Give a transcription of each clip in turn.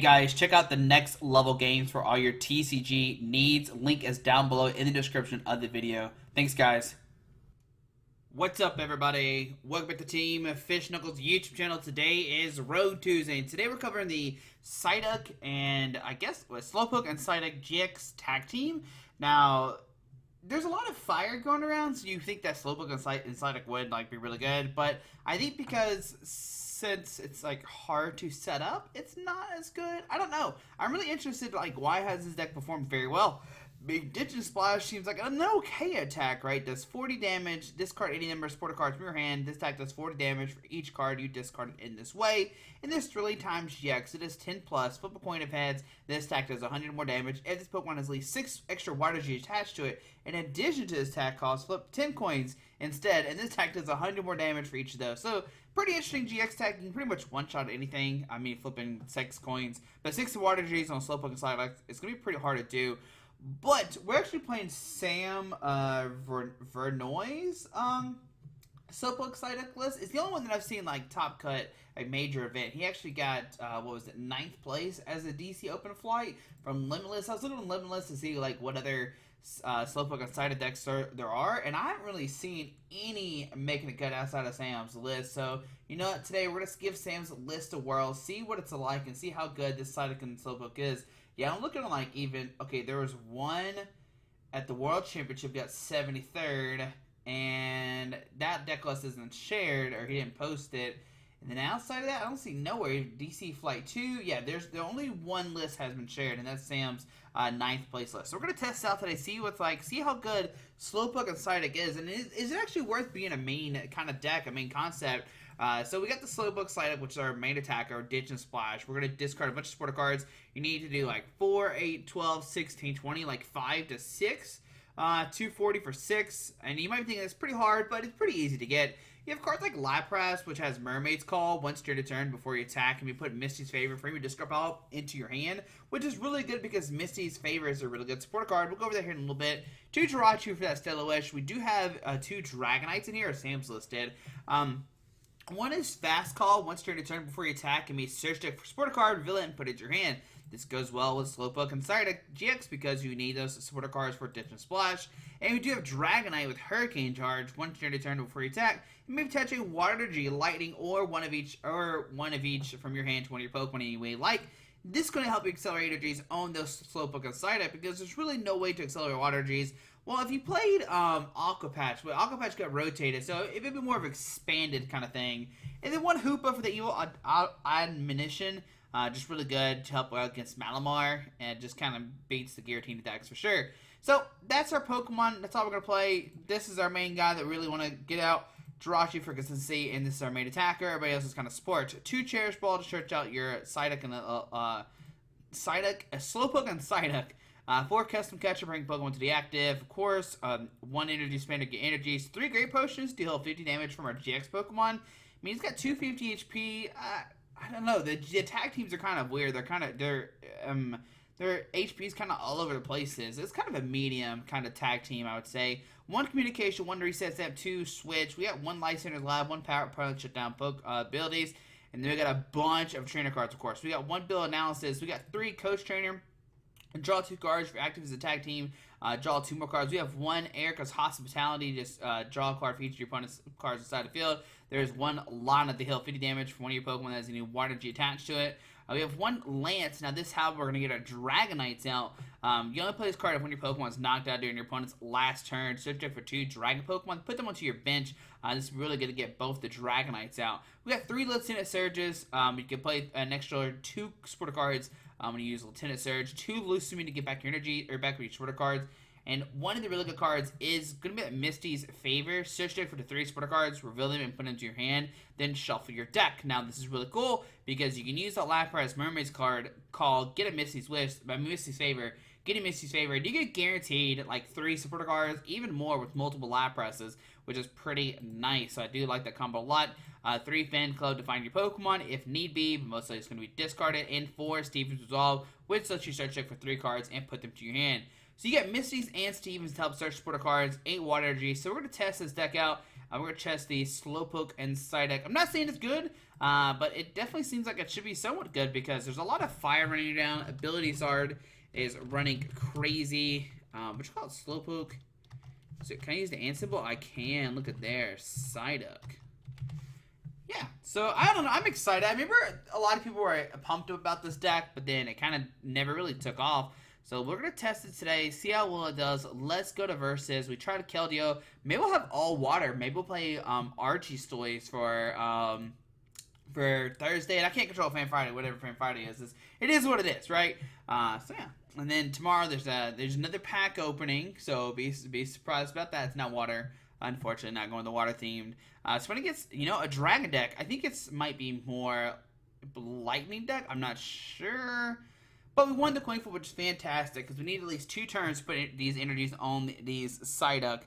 guys, check out the next level games for all your TCG needs. Link is down below in the description of the video. Thanks, guys. What's up, everybody? Welcome back to Team Fish Knuckles YouTube channel. Today is Road Tuesday, and today we're covering the Psyduck and Slowpoke and Psyduck GX tag team. Now, there's a lot of fire going around, so you think that Slowpoke and Psyduck would be really good, but I think because since it's hard to set up, it's not as good. I don't know. I'm really interested why has this deck performed very well. Big Ditch and Splash seems like an okay attack, right? Does 40 damage, discard any number of supporter cards from your hand. This attack does 40 damage for each card you discarded in this way. And this 3 times GX, it is 10 plus. Flip a coin of heads. This attack does 100 more damage. If this Pokemon has at least 6 extra water G attached to it, in addition to this attack cost, flip 10 coins instead. And this attack does 100 more damage for each of those. So, pretty interesting GX attack. You can pretty much one-shot anything. I mean, flipping 6 coins. But 6 water Gs on Slowpoke and Psyduck, it's going to be pretty hard to do. But we're actually playing Sam Vernoy's Slowpoke Psyduck list. It's the only one that I've seen top cut a major event. He actually got 9th place as a DC Open Flight from Limitless. I was looking on Limitless to see what other Slowpoke and Psyduck decks there are, and I haven't really seen any making it good outside of Sam's list. So you know what? Today we're gonna give Sam's list a whirl, see what it's like, and see how good this Psyduck and Slowpoke is. Yeah, I'm looking at there was one at the World Championship, got 73rd, and that deck list isn't shared, or he didn't post it. And then outside of that, I don't see nowhere. DC Flight 2, yeah, there's the only one list has been shared, and that's Sam's 9th place list. So we're going to test out today, see what's see how good Slowpoke and Psyduck is, and is it actually worth being a main kind of deck, a main concept? So we got the Slowpoke Psyduck, which is our main attacker, Ditch and Splash. We're going to discard a bunch of supporter cards. You need to do 4, 8, 12, 16, 20, 5 to 6. 240 for 6. And you might be thinking it's pretty hard, but it's pretty easy to get. You have cards like Lapras, which has Mermaid's Call. Once during the turn before you attack, and you put Misty's Favor for him to discard out into your hand, which is really good because Misty's Favor is a really good supporter card. We'll go over that here in a little bit. 2 Jirachi for that Stellar Wish. We do have 2 Dragonites in here, as Sam's listed. One is Fast Call. Once during the turn before you attack, and be search deck for supporter card, reveal it, and put it in your hand. This goes well with Slowpoke and Psyduck GX because you need those supporter cards for Ditch and Splash. And we do have Dragonite with Hurricane Charge. Once during the turn before you attack, you may attach a Water G, Lightning, or one of each from your hand to one of your Pokemon any way you like. This is going to help you accelerate energies on those Slowpoke and Psyduck because there's really no way to accelerate Water Gs. Well, if you played Aqua Patch, but Aqua Patch got rotated, so it would be more of an expanded kind of thing. And then one Hoopa for the Evil Admonition, just really good to help out against Malamar, and just kind of beats the Guillotine attacks for sure. So that's our Pokemon. That's all we're gonna play. This is our main guy that really want to get out. Jirachi for consistency, and this is our main attacker. Everybody else is kind of support. 2 Cherish Ball to search out your Psyduck and Slowpoke and Psyduck. 4 Custom Catcher, bring Pokemon to the active. Of course, 1 Energy Spin to get energies. 3 Great Potions to heal 50 damage from our GX Pokemon. I mean, he's got 250 HP. I don't know. The attack teams are kind of weird. Their HP is kind of all over the places. It's kind of a medium kind of tag team, I would say. 1 Communication, 1 Reset Step, 2 Switch. We got 1 Life Center's Lab, 1 Power Pilot Shutdown abilities. And then we got a bunch of trainer cards, of course. We got 1 Build Analysis. We got 3 Coach Trainer. Draw 2 cards for active as a tag team. Draw 2 more cards. We have 1 Erica's Hospitality. Just draw a card for each of your opponent's cards inside the field. There's 1 Lana to heal 50 damage for one of your Pokemon that has any Water G attached to it. We have 1 Lance. Now, this is how we're going to get our Dragonites out. You only play this card if one of your Pokemon is knocked out during your opponent's last turn. Search deck for 2 Dragon Pokemon. Put them onto your bench. This is really good to get both the Dragonites out. We got 3 Lieutenant Surges. You can play an extra 2 supporter cards. I'm going to use Lieutenant Surge, 2 Lusamine to get back your energy, or back with your supporter cards. And one of the really good cards is going to be Misty's Favor. Search deck for the 3 supporter cards, reveal them, and put them into your hand. Then shuffle your deck. Now, this is really cool because you can use that Lapras Mermaid's card called Get a Misty's Wish by Misty's Favor. getting Misty's Favor, you get guaranteed like 3 supporter cards, even more with multiple lap presses, which is pretty nice. So I do like that combo a lot. 3 Fan Club to find your Pokemon if need be, but mostly it's going to be discarded. And 4 Steven's Resolve, which lets you search check for 3 cards and put them to your hand. So you get Misty's and Steven's to help search supporter cards, 8 Water Energy. So we're going to test this deck out. We're going to test the Slowpoke and Psyduck. I'm not saying it's good, but it definitely seems like it should be somewhat good because there's a lot of fire running down. Ability Zard is running crazy. What you call it? Slowpoke. So can I use the ant symbol? I can. Look at there. Psyduck. Yeah, so I don't know. I'm excited. I remember a lot of people were pumped about this deck, but then it kind of never really took off. So we're going to test it today, see how well it does. Let's go to Versus. We try to Keldeo. Maybe we'll have all water. Maybe we'll play Archie Stoys for Thursday. And I can't control Fan Friday, whatever Fan Friday is. It is what it is, right? So yeah. And then tomorrow there's another pack opening. So be surprised about that. It's not water. Unfortunately, not going the water themed. So when it gets, a dragon deck, I think it's might be more lightning deck. I'm not sure. But we won the coin flip, which is fantastic, because we need at least 2 turns to put these energies on these Psyduck.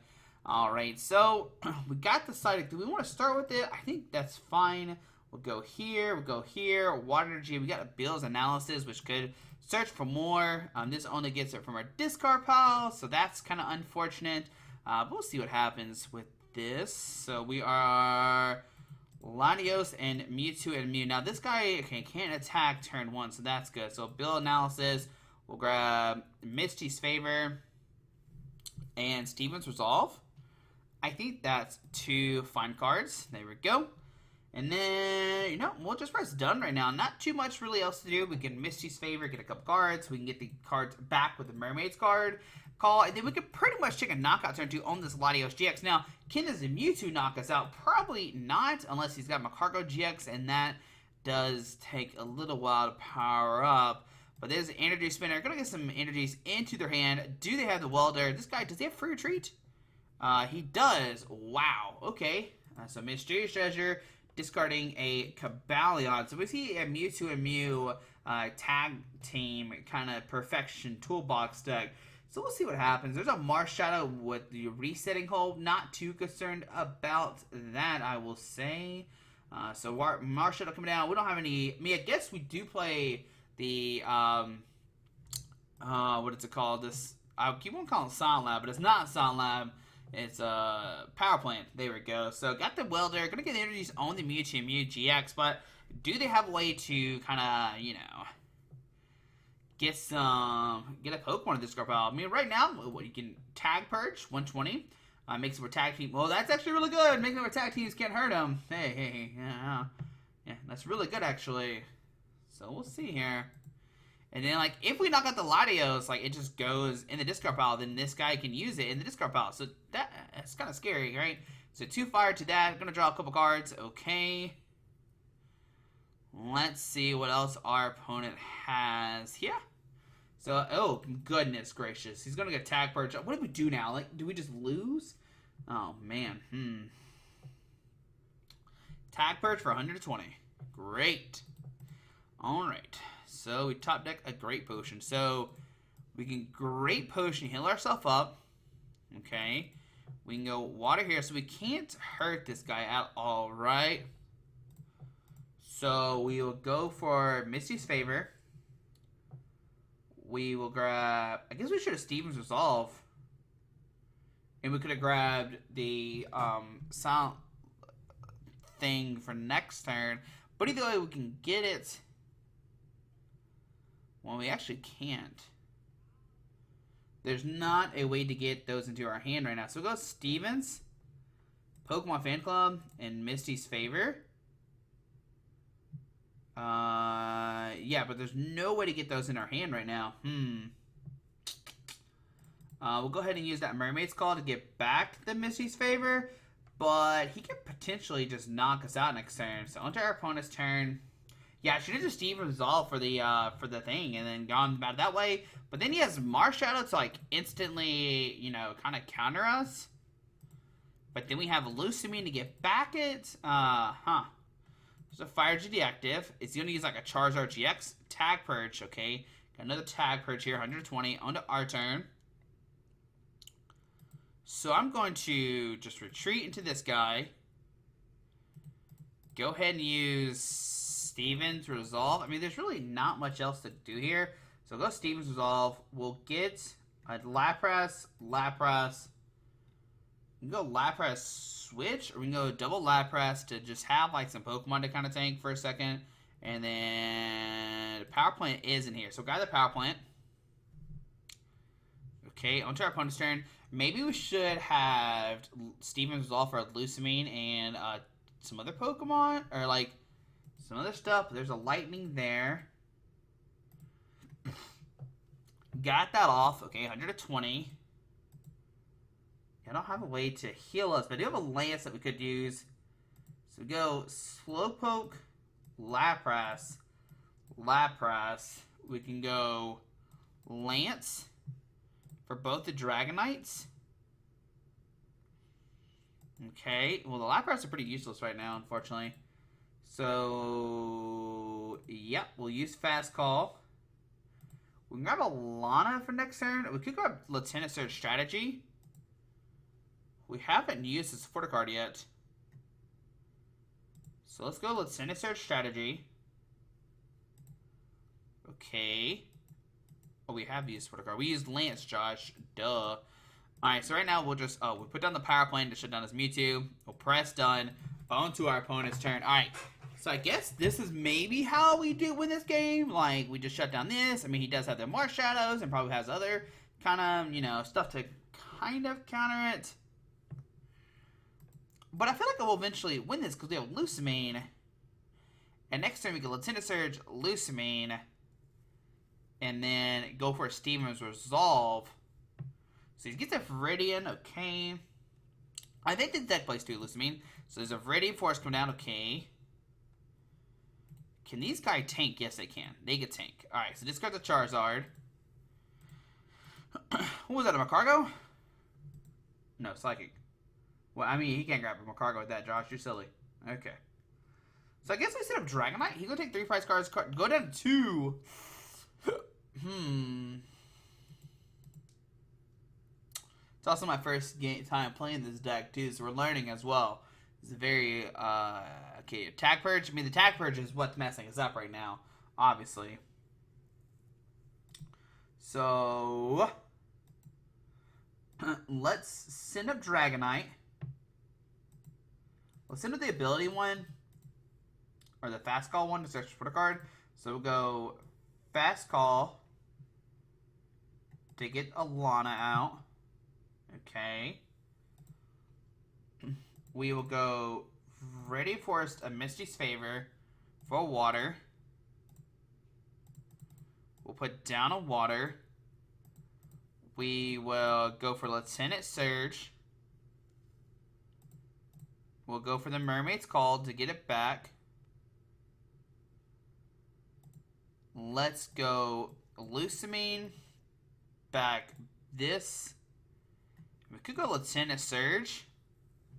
Alright, so we got the Psyduck. Do we want to start with it? I think that's fine. We'll go here, Water Energy. We got a Bill's Analysis, which could search for more. This only gets it from our discard pile, so that's kind of unfortunate. But we'll see what happens with this. So we are Latios and Mewtwo and Mew. Now this guy can't attack turn 1, so that's good. So Bill Analysis, we'll grab Misty's Favor and Steven's Resolve. I think that's 2 fine cards. There we go. And then, we'll just press done right now. Not too much really else to do. We can Misty's Favor, get a couple cards. We can get the cards back with the Mermaid's card call. And then we could pretty much take a knockout turn 2 on this Latios GX. Now, can this Mewtwo knock us out? Probably not, unless he's got Macargo GX, and that does take a little while to power up. But there's an energy spinner. Gonna get some energies into their hand. Do they have the welder? This guy, does he have free retreat? He does. Wow. Okay. So Mysterious Treasure, discarding a Cabalion. So we see a Mewtwo and Mew tag team kind of perfection toolbox deck. So we'll see what happens. There's a Marshadow with the resetting hole. Not too concerned about that, I will say. So Marshadow coming down. We don't have any. I mean, I guess we do play the what is it called? This I keep on calling it Silent Lab, but it's not Silent Lab. It's Power Plant. There we go. So got the welder. Gonna get the energies on the Mewtwo and Mew GX, but do they have a way to kind of get a Pokemon in this discard pile? I mean, right now, you can Tag Purge 120. Makes it where tag team. Well, that's actually really good. Making it where tag teams can't hurt them. Hey, yeah, that's really good actually. So we'll see here. And then, if we knock out the Latios, it just goes in the discard pile, then this guy can use it in the discard pile. So that's kind of scary, right? So 2 fire to that. Gonna draw a couple cards. Okay. Let's see what else our opponent has here. So, oh, goodness gracious. He's gonna get Tag Purge. What do we do now? Do we just lose? Oh, man. Tag Purge for 120. Great. Alright. So we top deck a Great Potion. So we can Great Potion, heal ourselves up. Okay. We can go water here. So we can't hurt this guy at all, right? So we will go for Misty's Favor. We will grab, I guess we should have Steven's Resolve. And we could have grabbed the silent thing for next turn. But either way, we can get it. Well, we actually can't. There's not a way to get those into our hand right now. So we'll go Steven's, Pokemon Fan Club, and Misty's Favor. Yeah, but there's no way to get those in our hand right now. We'll go ahead and use that Mermaid's Call to get back the Misty's Favor. But he could potentially just knock us out next turn. So onto our opponent's turn. Yeah, I should have just Steven's Resolve for the thing and then gone about it that way. But then he has Marshadow to instantly, kind of counter us. But then we have Lusamine to get back it. There's a Fire GD active. It's going to use a Charizard GX. Tag Purge, okay. Got another Tag Purge here, 120. On to our turn. So I'm going to just retreat into this guy. Go ahead and use Steven's Resolve. I mean, there's really not much else to do here. So go Steven's Resolve. We'll get a Lapras. We can go Lapras switch, or we can go double Lapras to just have like some Pokemon to kind of tank for a second. And then the Power Plant is in here. So grab the Power Plant. Okay, onto our opponent's turn. Maybe we should have Steven's Resolve for Lusamine and some other Pokemon, or like some other stuff. There's a Lightning there. Got that off. Okay, 120. I don't have a way to heal us, but I do have a Lance that we could use. So we go Slowpoke, Lapras. We can go Lance for both the Dragonites. Okay, well the Lapras are pretty useless right now, unfortunately. So, yep, we'll use Fast Call. We can grab a Lana for next turn. We could grab Lieutenant Surge Strategy. We haven't used the supporter card yet. So let's go Lieutenant Surge Strategy. Okay. Oh, we have used supporter card. We used Lance, Josh. Duh. Alright, so right now we'll just... Oh, we put down the Power Plant to shut down his Mewtwo. We'll press done. On to our opponent's turn. Alright. So I guess this is maybe how we do win this game. Like, we just shut down this. I mean, he does have the Marsh Shadows and probably has other kind of, you know, stuff to kind of counter it. But I feel like I will eventually win this because we have Lusamine. And next turn we get Lieutenant Surge, Lusamine. And then go for a Steven's Resolve. So he gets a Viridian, okay. I think the deck plays 2 Lusamine. So there's a Viridian Force come down, okay. Can these guys tank? Yes, they can. They can tank. Alright, so discard the Charizard. What was that, a Macargo? No, Psychic. Well, I mean, he can't grab a Macargo with that, Josh. You're silly. Okay. So I guess we set up Dragonite. He's going to take 3 prize cards. Go down to 2. It's also my first time playing this deck, too, so we're learning as well. It's a very, okay, Tag Purge. I mean, the Tag Purge is what's messing us up right now, obviously. So, let's send up Dragonite. Let's send up the ability one, or the Fast Call one to search for the card. So we'll go Fast Call to get Alana out. Okay. We will go Ready Forest, a Misty's Favor for water. We'll put down a water. We will go for Lieutenant Surge. We'll go for the Mermaid's Call to get it back. Let's go Lusamine. Back this. We could go Lieutenant Surge.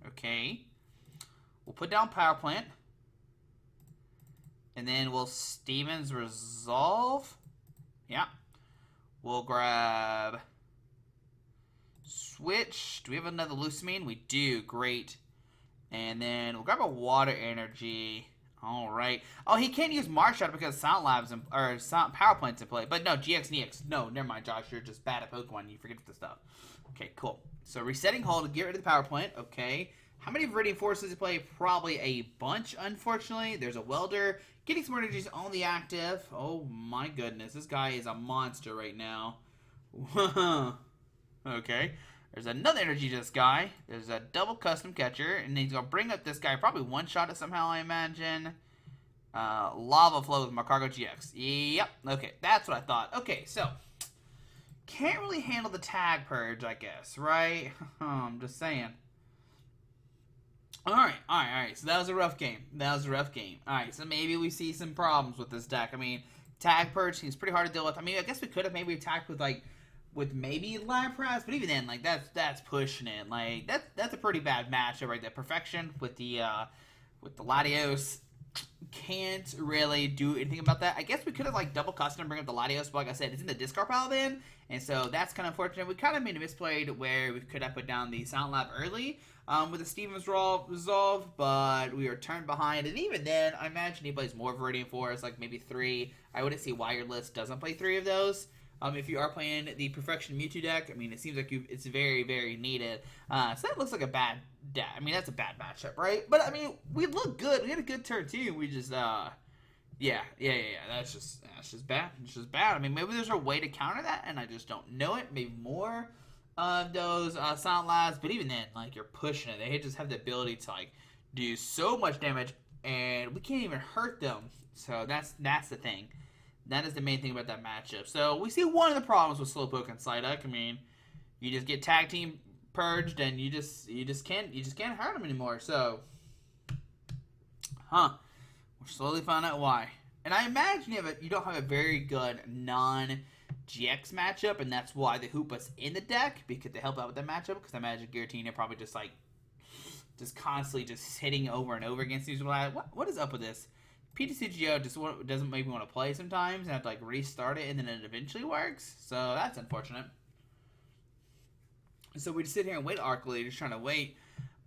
Okay. We'll put down Power Plant. And then we'll Steven's Resolve. Yeah. We'll grab Switch. Do we have another Lusamine? We do. Great. And then we'll grab a Water Energy. Alright. Oh, he can't use Marsh Shadow because Sound Labs or Sound Power Plant's in play. But no, GX and EX. No, never mind, Josh. You're just bad at Pokemon. You forget the stuff. Okay, cool. So resetting hold to get rid of the Power Plant. Okay. How many Viridian Forces to play? Probably a bunch, unfortunately. There's a Welder. Getting some more energies on the active. Oh my goodness. This guy is a monster right now. Okay. There's another energy to this guy. There's a double custom catcher. And he's going to bring up this guy. Probably one-shot it somehow, I imagine. Lava Flow with Macargo GX. Yep. Okay. That's what I thought. Okay, so. Can't really handle the Tag Purge, I guess. Right? I'm just saying. Alright. So that was a rough game. Alright, so maybe we see some problems with this deck. I mean, Tag Purge seems pretty hard to deal with. I mean, I guess we could have maybe attacked with, like, with maybe Lapras, but even then, like, that's pushing it. Like, that's a pretty bad matchup right there. Perfection with the Latios. can't really do anything about that. I guess we could have like double custom and bring up the Latios, but like I said, it's in the discard pile then, and so that's kind of unfortunate. We kind of made a misplayed where we could have put down the Sound Lab early with the Stevens resolve, but we were turned behind, and even then, I imagine he plays more Viridian Force, like maybe 3. I wouldn't see why your list doesn't play 3 of those. If you are playing the Perfection Mewtwo deck, I mean, it seems like it's very, very needed. So that looks like a bad deck. I mean, that's a bad matchup, right? But, I mean, we look good. We had a good turn, too. We just, yeah. That's just bad. It's just bad. I mean, maybe there's a way to counter that, and I just don't know it. Maybe more of those Sound Labs. But even then, like, you're pushing it. They just have the ability to, like, do so much damage, and we can't even hurt them. So that's the thing. That is the main thing about that matchup. So we see one of the problems with Slowpoke and Psyduck. I mean, you just get tag team purged, and you just can't hurt them anymore. So, we'll slowly find out why. And I imagine you don't have a very good non-GX matchup, and that's why the Hoopa's in the deck, because they help out with that matchup. Because I imagine Giratina probably just constantly just hitting over and over against these. What is up with this? PTCGO just doesn't make me want to play sometimes, and I have to like restart it, and then it eventually works. So that's unfortunate. So we just sit here and wait arcly, just trying to wait.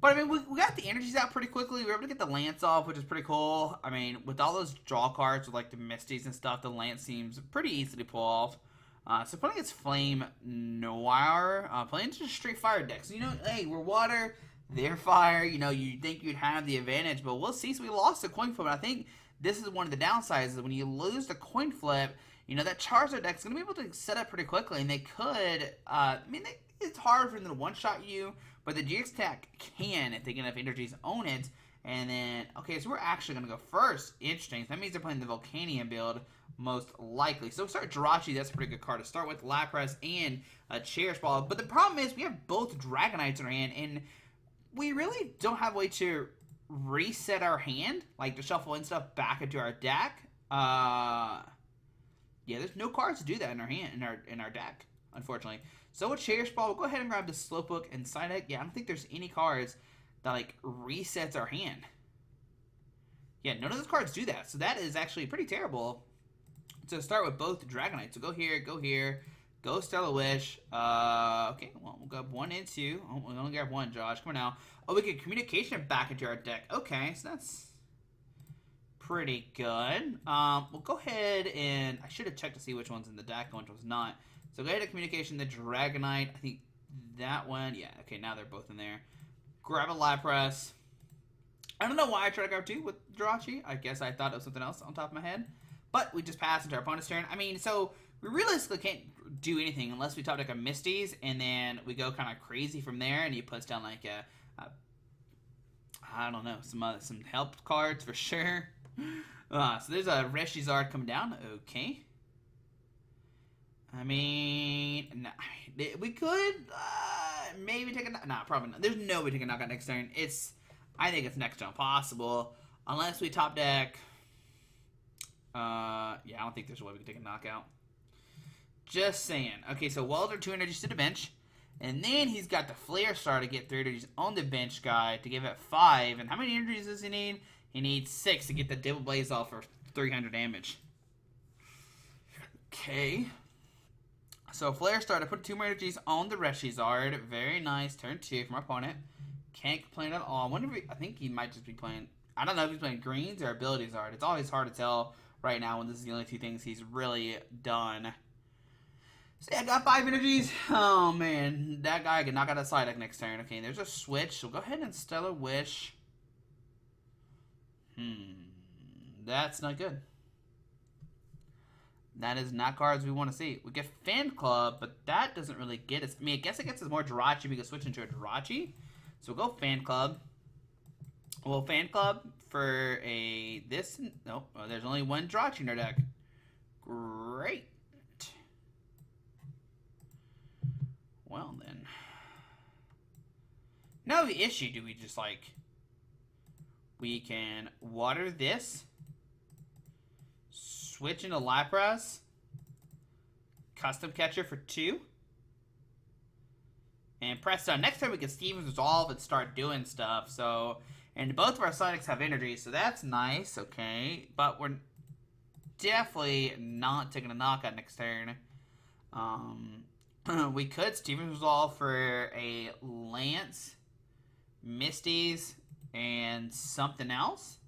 But I mean, we got the energies out pretty quickly. We were able to get the Lance off, which is pretty cool. I mean, with all those draw cards with like the Misties and stuff, the Lance seems pretty easy to pull off. So playing against Flame Noir, playing just straight fire decks. You know, hey, we're water, they're fire. You know, you think you'd have the advantage, but we'll see. So we lost the coin flip, and I think this is one of the downsides, is when you lose the coin flip, you know, that Charizard deck is going to be able to set up pretty quickly, and they could, it's hard for them to one-shot you, but the GX attack can if they get enough energies to own it. And then, okay, so we're actually going to go first. Interesting. So that means they're playing the Volcanion build, most likely. So we'll start Jirachi. That's a pretty good card to start with. Lapras and Cherish Ball. But the problem is we have both Dragonites in our hand, and we really don't have a way to reset our hand, like to shuffle in stuff back into our deck. Yeah, there's no cards to do that in our hand, in our deck, unfortunately. So with Cherish Ball, we'll go ahead and grab the Slowpoke and Psyduck. Yeah, I don't think there's any cards that like resets our hand. Yeah, none of those cards do that. So that is actually pretty terrible. To start with both Dragonites. So go here, go Stellar Wish. Okay, well, we'll grab 1 and 2. Oh, we only grab 1, Josh. Come on now. Oh, we get Communication back into our deck. Okay, so that's pretty good. We'll go ahead and I should have checked to see which one's in the deck and which one's not. So go ahead and Communication the Dragonite. I think that one. Yeah, okay, now they're both in there. Grab a Lapras. I don't know why I tried to grab 2 with Jirachi. I guess I thought it was something else on top of my head. But we just passed into our opponent's turn. I mean, so we realistically can't do anything unless we top deck a Misties, and then we go kind of crazy from there, and he puts down like I don't know, some help cards for sure. So there's a Reshizard coming down. Okay. I mean, no, we could maybe take a... Nah, probably not. There's no way to take a knockout next turn. I think it's next to impossible. Unless we top deck... yeah, I don't think there's a way we can take a knockout. Just saying. Okay, so Welder 2 energies to the bench. And then he's got the Flare Star to get 3 energies on the bench guy to give it 5. And how many energies does he need? He needs 6 to get the Devil Blaze off for 300 damage. Okay. So Flare Star to put 2 more energies on the Reshizard. Very nice. Turn 2 from our opponent. Can't complain at all. I think he might just be playing... I don't know if he's playing greens or abilities art. It's always hard to tell right now when this is the only 2 things he's really done. So yeah, I got 5 energies. Oh man, that guy can knock out a Psyduck next turn. Okay, there's a switch. So go ahead and Stellar Wish. That's not good. That is not cards we want to see. We get Fan Club, but that doesn't really get us. I mean, I guess it gets us more Jirachi. We can switch into a Jirachi. So we'll go Fan Club. Well, Fan Club for a this. Nope. Oh, there's only 1 Jirachi in our deck. Great. Well then. Now the issue, do we just like... We can water this. Switch into Lapras. Custom Catcher for 2. And press down. Next time we can Stevens Resolve and start doing stuff. So And both of our Psyducks have energy, so that's nice, okay. But we're definitely not taking a knockout next turn. We could Steven's Resolve for a Lance, Misty's, and something else.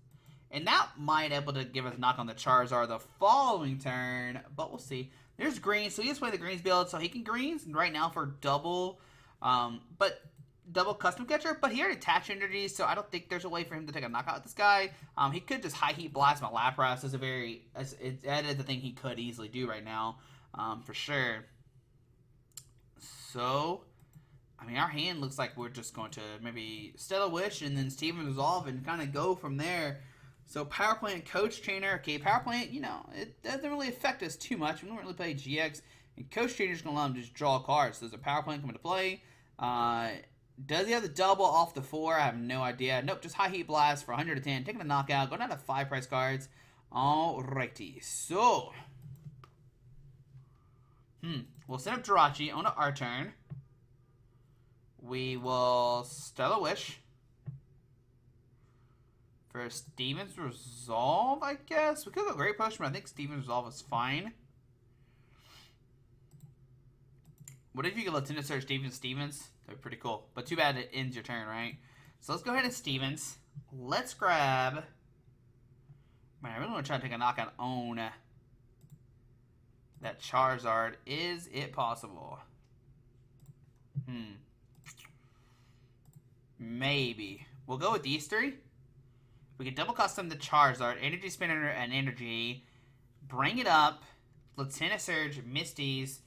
And that might able to give us a knock on the Charizard the following turn, but we'll see. There's green, so he just played the greens build, so he can greens right now for double, double custom catcher, but he already attached energy, so I don't think there's a way for him to take a knockout with this guy. He could just high heat blast my Lapras. That is the thing he could easily do right now, for sure. So, I mean, our hand looks like we're just going to maybe Stellar Wish and then Steven's Resolve and kind of go from there. So, Power Plant, Coach Trainer. Okay, Power Plant, you know, it doesn't really affect us too much. We don't really play GX. And Coach Trainer's going to let him just draw cards. So, does a Power Plant come into play? Does he have the double off the 4? I have no idea. Nope, just High Heat Blast for 110. Taking a knockout. Going down to 5 price cards. Alrighty. So, we'll set up Jirachi on our turn. We will Stellar Wish for Steven's Resolve, I guess. We could go Great Potion, but I think Steven's Resolve is fine. What if you could Lieutenant Search Stevens? That'd be pretty cool. But too bad it ends your turn, right? So let's go ahead and Stevens. Let's grab... Man, I really want to try to take a knockout on that Charizard. Is it possible? Maybe. We'll go with these 3. We can double custom the Charizard, Energy Spinner and Energy, bring it up, Lieutenant Surge, Misty's,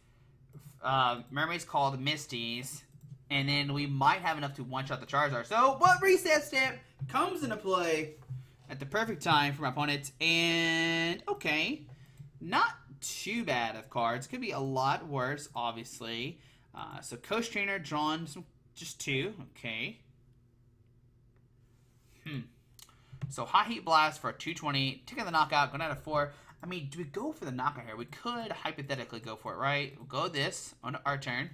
Mermaid's called Misty's, and then we might have enough to one-shot the Charizard. So, what reset step comes into play at the perfect time for my opponent? And, okay, not too bad of cards. Could be a lot worse, obviously. So, Coach Trainer, drawn just 2. Okay. So, High Heat Blast for 220. Taking the knockout, going down to 4. I mean, do we go for the knockout here? We could hypothetically go for it, right? We'll go this on our turn.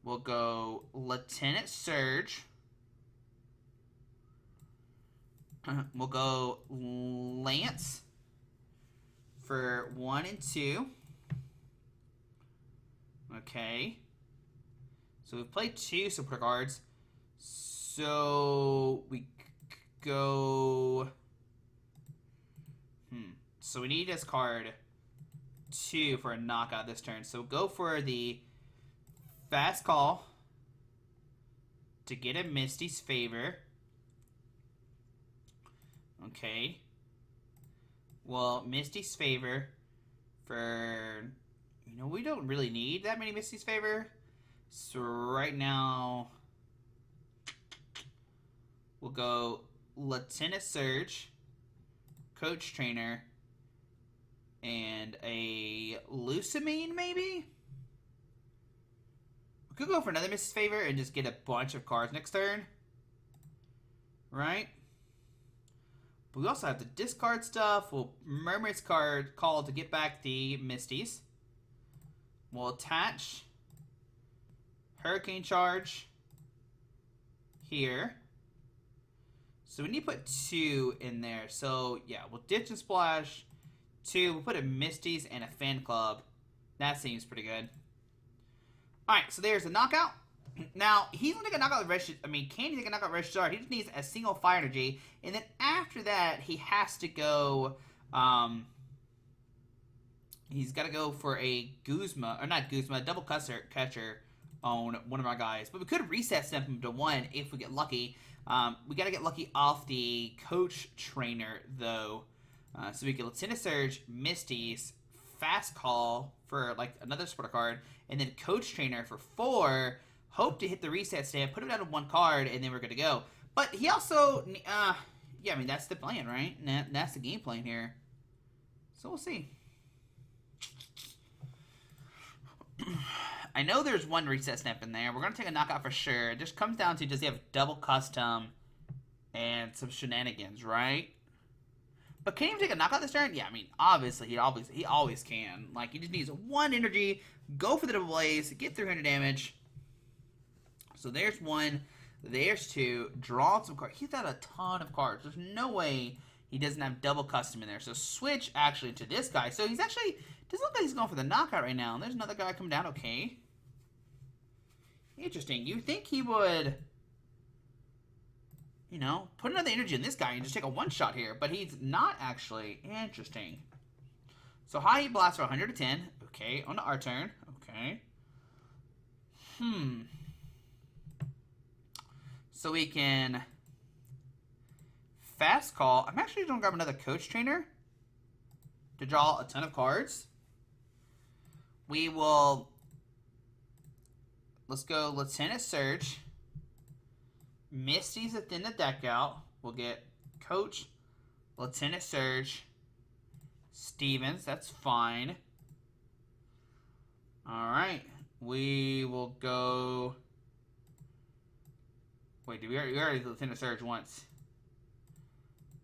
We'll go Lieutenant Surge. We'll go Lance for 1 and 2. Okay. So we've played 2 support cards. So we go... So we need this card 2 for a knockout this turn. So go for the Fast Call to get a Misty's Favor. Okay. Well, Misty's Favor for... You know, we don't really need that many Misty's Favor. So right now, we'll go Lieutenant Surge, Coach Trainer, and a Lucamine, maybe? We could go for another Misty's Favor and just get a bunch of cards next turn. Right? But we also have to discard stuff. We'll Mermaid's card call to get back the Misty's. We'll attach Hurricane Charge here. So we need to put 2 in there. So yeah, we'll Ditch and Splash 2. We'll put a Misty's and a Fan Club. That seems pretty good. Alright, so there's a knockout. Now, he's going to take a knockout with Red... I mean, can he take a knockout with Red Shard? He just needs a single Fire Energy. And then after that, he has to go... he's got to go for a Guzma... Or not Guzma, a double catcher on one of our guys. But we could reset step him to 1 if we get lucky. We got to get lucky off the Coach Trainer, though. So we get Lieutenant Surge, Misty's, Fast Call for like another supporter card, and then Coach Trainer for 4. Hope to hit the reset stamp, put him down to 1 card, and then we're good to go. But he also, yeah, I mean, that's the plan, right? That's the game plan here. So we'll see. I know there's 1 reset stamp in there. We're going to take a knockout for sure. It just comes down to, does he have double custom and some shenanigans, right? But can he take a knockout this turn? Yeah, I mean, obviously, he always can. Like, he just needs 1 energy, go for the double blaze, get 300 damage. So there's 1. There's 2. Draw some cards. He's got a ton of cards. There's no way he doesn't have double custom in there. So switch actually to this guy. So he's actually, doesn't look like he's going for the knockout right now. And there's another guy coming down. Okay. Interesting. You think he would, you know, put another energy in this guy and just take a one-shot here. But he's not actually. Interesting. So high heat blast for 110. Okay. On to our turn. Okay. So we can fast call. I'm actually going to grab another coach trainer to draw a ton of cards. We will, let's go Lieutenant Surge. Misty's within the deck out. We'll get Coach, Lieutenant Surge, Stevens. That's fine. All right. We will go. Wait, we already Lieutenant Surge once.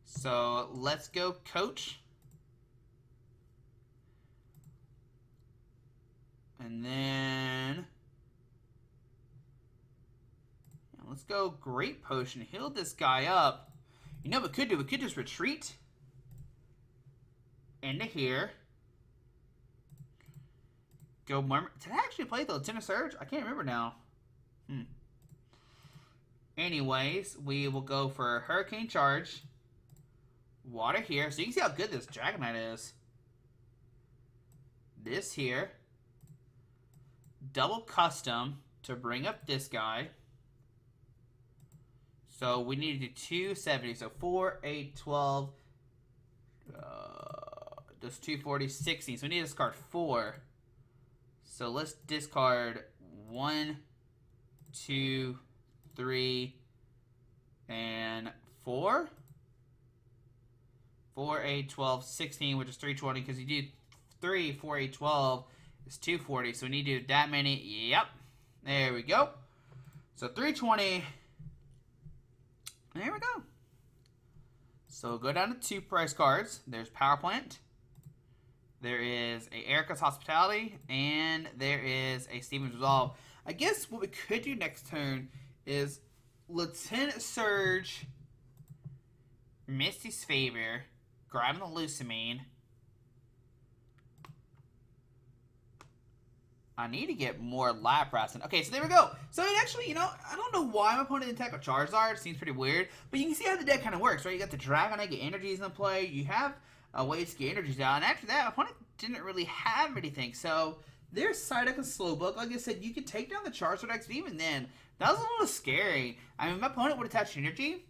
So let's go Coach. And then let's go Great Potion. Heal this guy up. You know what we could do? We could just retreat into here. Go more. Did I actually play the Lieutenant Surge? I can't remember now. Anyways, we will go for Hurricane Charge. Water here. So you can see how good this Dragonite is. This here. Double Custom to bring up this guy. So we need to do 270. So 4, 8, 12. Just 240, 16. So we need to discard 4. So let's discard 1, 2, 3, and 4. 4, 8, 12, 16, which is 320, because you do 3, 4, 8, 12 is 240. So we need to do that many. Yep. There we go. So 320. There we go. So we'll go down to 2 price cards. There's Power Plant. There is a Erica's Hospitality. And there is a Stevens Resolve. I guess what we could do next turn is Lieutenant Surge, Misty's Favor, grabbing the Lusamine. I need to get more Lapras. Okay, so there we go. So it actually, you know, I don't know why my opponent didn't attack with Charizard. It seems pretty weird. But you can see how the deck kind of works, right? You got the Dragonite, get energies in play. You have ways to get energies out. And after that, my opponent didn't really have anything. So there's Psyduck and Slowpoke. Like I said, you could take down the Charizard X, but even then, that was a little scary. I mean, my opponent would attach energy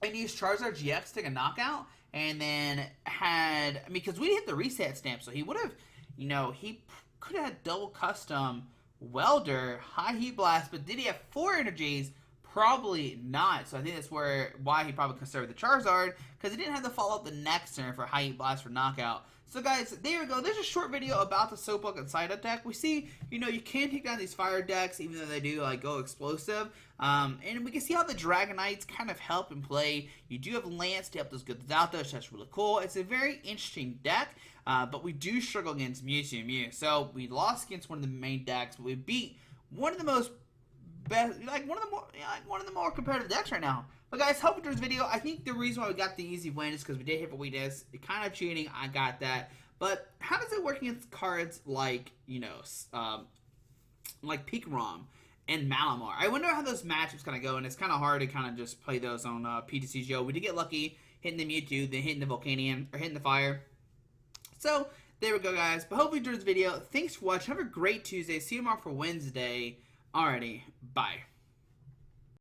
and use Charizard GX to take a knockout. And then had, I mean, because we hit the reset stamp. So he would have, you know, he could have had double custom welder, high heat blast, but did he have 4 energies? Probably not. So I think that's why he probably conserved the Charizard, because he didn't have to follow up the next turn for high heat blast for knockout. So guys, there we go. There's a short video about the Slowpoke and Psyduck deck. We see, you know, you can take down these fire decks, even though they do like go explosive. And we can see how the Dragonites kind of help in play. You do have Lance to help those good out there, so that's really cool. It's a very interesting deck, but we do struggle against Mewtwo and Mew. So we lost against one of the main decks, but we beat one of the most best, one of the more competitive decks right now. But guys, hope you enjoyed this video. I think the reason why we got the easy win is because we did hit for weakness. It kind of cheating, I got that. But how does it work against cards like, you know, like Peak Rom and Malamar? I wonder how those matchups kind of go, and it's kind of hard to kind of just play those on PTCGO. We did get lucky hitting the Mewtwo, then hitting the Volcanion, or hitting the Fire. So there we go, guys. But hope you enjoyed this video. Thanks for watching. Have a great Tuesday. See you tomorrow for Wednesday. Alrighty, bye.